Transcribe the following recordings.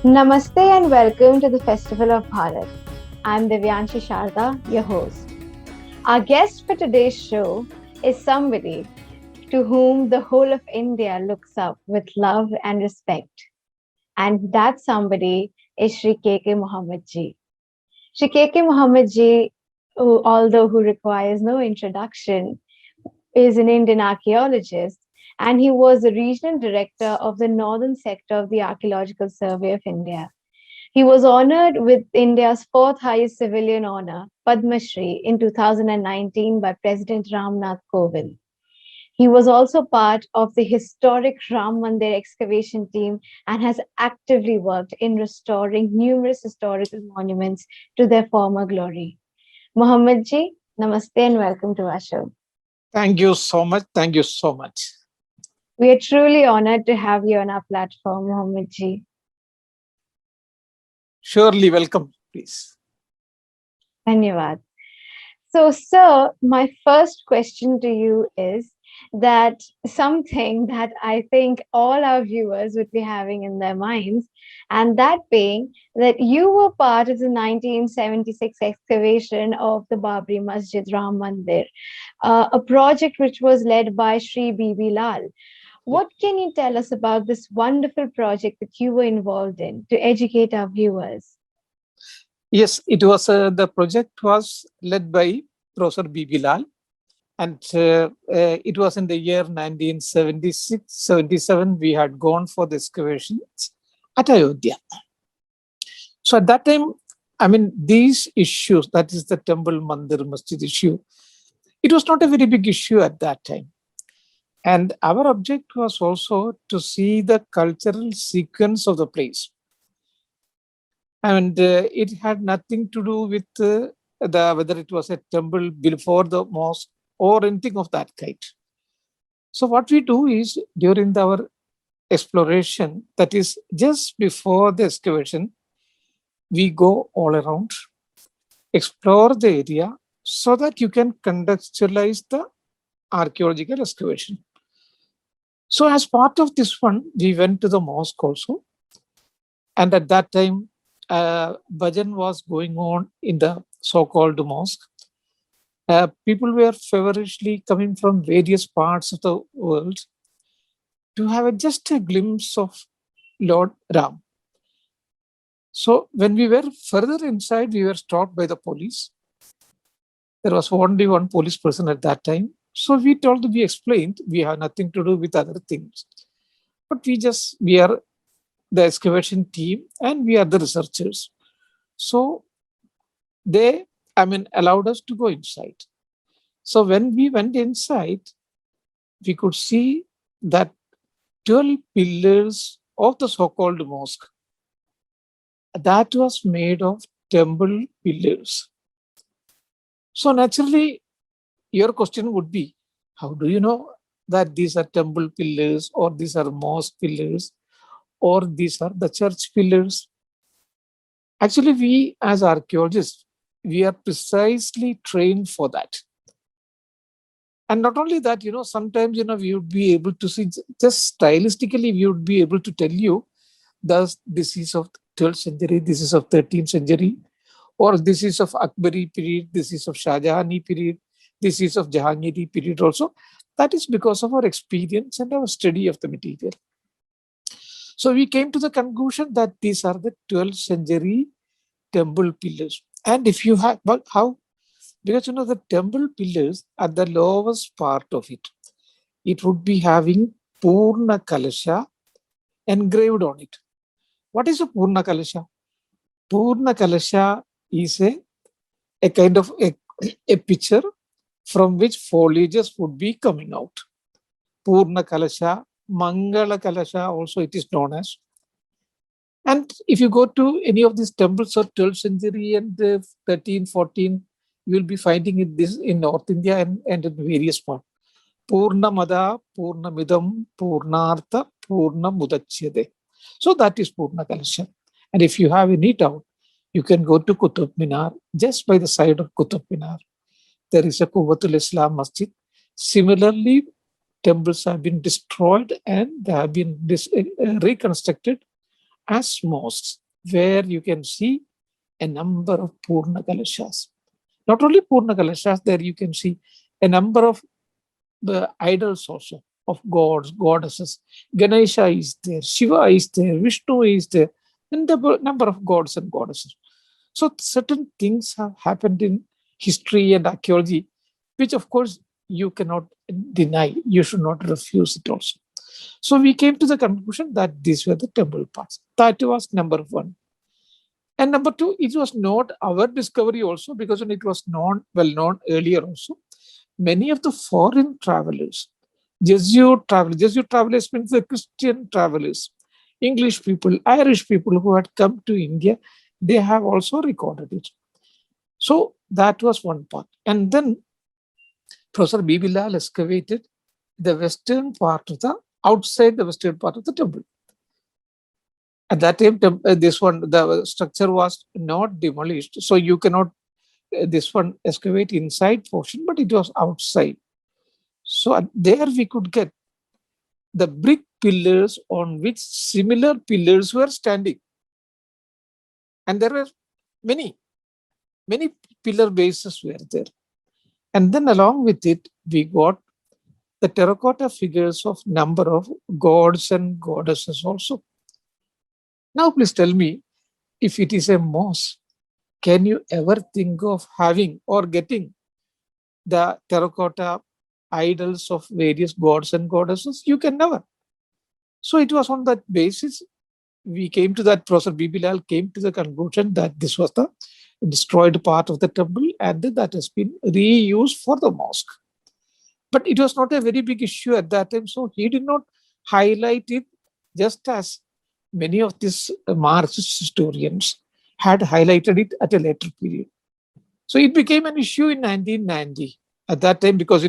Namaste and welcome to the Festival of Bharat. I'm Divyanshi Sharda, your host. Our guest for today's show is somebody to whom the whole of India looks up with love and respect. And that somebody is Shri K.K. Muhammad ji. Shri K.K. Muhammad ji, who requires no introduction, is an Indian archaeologist, and he was the regional director of the northern sector of the Archaeological Survey of India. He was honored with India's fourth highest civilian honor, Padma Shri, in 2019 by President Ramnath Kovind. He was also part of the historic Ram Mandir excavation team and has actively worked in restoring numerous historical monuments to their former glory. Muhammad ji, namaste and welcome to our show. Thank you so much. Thank you so much. We are truly honored to have you on our platform, Muhammad ji. Surely welcome, please. Dhanyavad. So, sir, my first question to you is that something that I think all our viewers would be having in their minds, and that being that you were part of the 1976 excavation of the Babri Masjid Ram Mandir, a project which was led by Sri B.B. Lal. What can you tell us about this wonderful project that you were involved in to educate our viewers? Yes, it was the project was led by Professor B.B. Lal, and it was in the year 1976-77. We had gone for the excavations at Ayodhya. So at that time, these issues, that is the Temple Mandir Masjid issue, it was not a very big issue at that time. And our object was also to see the cultural sequence of the place. And it had nothing to do with whether it was a temple before the mosque or anything of that kind. So what we do is during our exploration, that is just before the excavation, we go all around, explore the area so that you can contextualize the archaeological excavation. So as part of this one, we went to the mosque also. And at that time, bhajan was going on in the so-called mosque. People were feverishly coming from various parts of the world to have just a glimpse of Lord Ram. So when we were further inside, we were stopped by the police. There was only one police person at that time. So we explained, we have nothing to do with other things. But we are the excavation team and we are the researchers. So they, allowed us to go inside. So when we went inside, we could see that 12 pillars of the so-called mosque, that was made of temple pillars. So naturally, your question would be, how do you know that these are temple pillars or these are mosque pillars or these are the church pillars? Actually, we as archaeologists, we are precisely trained for that. And not only that, sometimes, we would be able to see, just stylistically, we would be able to tell you, thus this is of 12th century, this is of 13th century, or this is of Akbari period, this is of Shahjahani period, this is of Jahangiri period also. That is because of our experience and our study of the material. So we came to the conclusion that these are the 12th century temple pillars. And if you have, well, how? Because the temple pillars at the lowest part of it, it would be having Purna Kalasha engraved on it. What is a Purna Kalasha? Purna Kalasha is a kind of a picture from which foliages would be coming out. Purna Kalasha, Mangala Kalasha also it is known as. And if you go to any of these temples of 12th century and 13, 14, you will be finding this in North India and in various parts. Purna Mada, Purna Midam, Purnartha, Purna Mudachyade. So that is Purna Kalasha. And if you have any doubt, you can go to Qutub Minar, just by the side of Qutub Minar. There is a Quwwatul Islam Masjid. Similarly, temples have been destroyed and they have been reconstructed as mosques, where you can see a number of Purna Kalashas. Not only Purna Kalashas, there you can see a number of the idols also of gods, goddesses. Ganesha is there, Shiva is there, Vishnu is there, and the number of gods and goddesses. So certain things have happened in history and archaeology, which of course you cannot deny. You should not refuse it also. So we came to the conclusion that these were the temple parts. That was number one. And number two, it was not our discovery also, because when it was well known earlier also. Many of the foreign travelers, Jesuit travelers means the Christian travelers, English people, Irish people who had come to India, they have also recorded it. So that was one part. And then Professor B. Bilal excavated the western part of outside the western part of the temple. At that time, the structure was not demolished. So you cannot, this one excavate inside portion, but it was outside. So there we could get the brick pillars on which similar pillars were standing. And there were many pillar bases were there. And then along with it, we got the terracotta figures of number of gods and goddesses also. Now please tell me, if it is a mosque, can you ever think of having or getting the terracotta idols of various gods and goddesses? You can never. So it was on that basis we came to that. Professor B. Bilal came to the conclusion that this was the destroyed part of the temple and that has been reused for the mosque. But it was not a very big issue at that time, so he did not highlight it, just as many of these Marxist historians had highlighted it at a later period. So it became an issue in 1990 at that time, because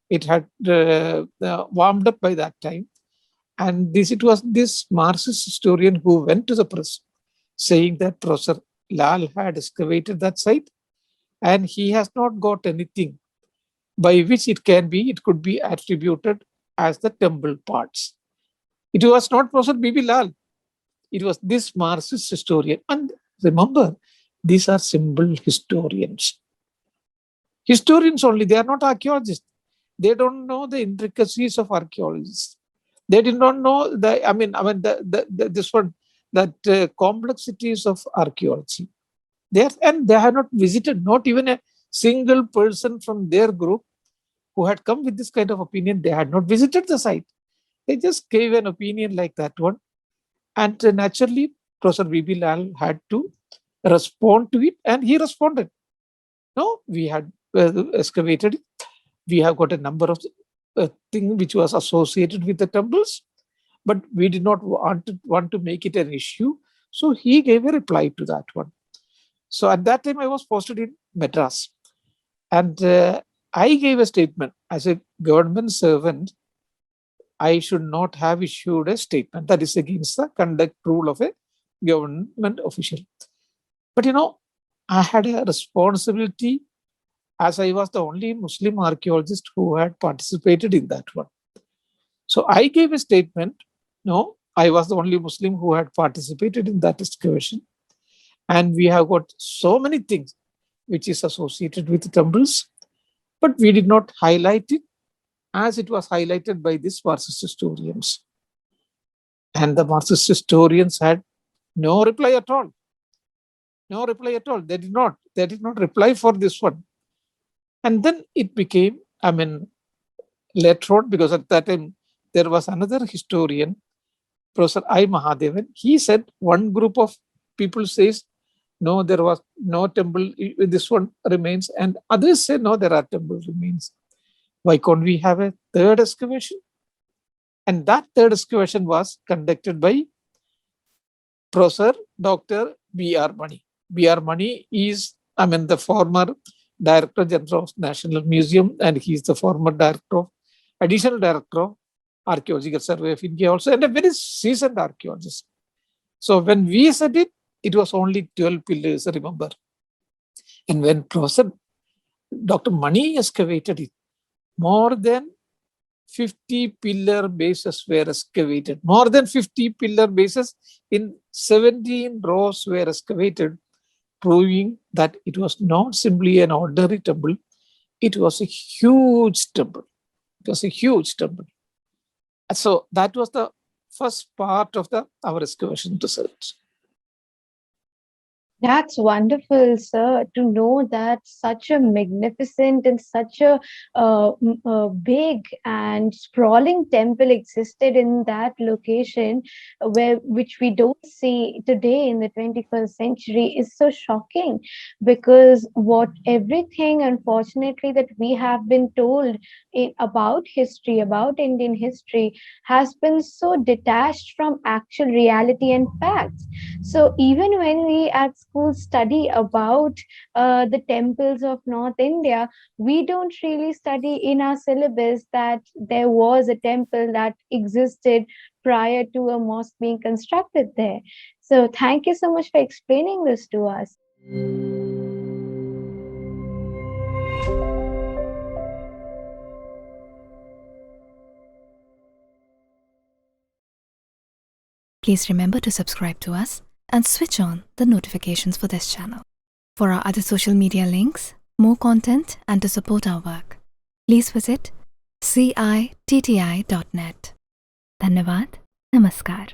it had warmed up by that time. And it was this Marxist historian who went to the press saying that Professor Lal had excavated that site and he has not got anything by which it could be attributed as the temple parts. It was not Professor B.B. Lal. It was this Marxist historian. And remember, these are symbol historians. Historians only, they are not archaeologists. They don't know the intricacies of archaeologists. They did not know complexities of archaeology. They have not visited, not even a single person from their group who had come with this kind of opinion. They had not visited the site. They just gave an opinion like that one. And naturally, Professor B.B. Lal had to respond to it, and he responded. No, we had excavated it. We have got a number of things which was associated with the temples, but we did not want to make it an issue. So he gave a reply to that one. So at that time, I was posted in Madras, and I gave a statement as a government servant. I should not have issued a statement that is against the conduct rule of a government official. But I had a responsibility, as I was the only Muslim archaeologist who had participated in that one. So I gave a statement. No, I was the only Muslim who had participated in that excavation. And we have got so many things which is associated with the temples, but we did not highlight it as it was highlighted by these Marxist historians. And the Marxist historians had no reply at all. No reply at all. They did not reply for this one. And then it became, later on, because at that time there was another historian, Professor I. Mahadevan. He said one group of people says, no, there was no temple, this one remains. And others say, no, there are temple remains. Why can't we have a third excavation? And that third excavation was conducted by Professor Dr. B.R. Mani. B.R. Mani is, the former Director General of National Museum, and he is the former Additional Director of Archaeological Survey of India also, and a very seasoned archaeologist. So when we said it, it was only 12 pillars, remember. And when Professor Dr. Mani excavated it, more than 50 pillar bases were excavated. More than 50 pillar bases in 17 rows were excavated, proving that it was not simply an ordinary temple, it was a huge temple. It was a huge temple. So that was the first part of our excavation research. That's wonderful, sir, to know that such a magnificent and such a big and sprawling temple existed in that location, which we don't see today in the 21st century is so shocking, because what everything, unfortunately, that we have been told about history, about Indian history, has been so detached from actual reality and facts. So even when we at school study about the temples of North India, we don't really study in our syllabus that there was a temple that existed prior to a mosque being constructed there. So thank you so much for explaining this to us. Please remember to subscribe to us and switch on the notifications for this channel. For our other social media links, more content, and to support our work, please visit citti.net. Dhanyavad. Namaskar.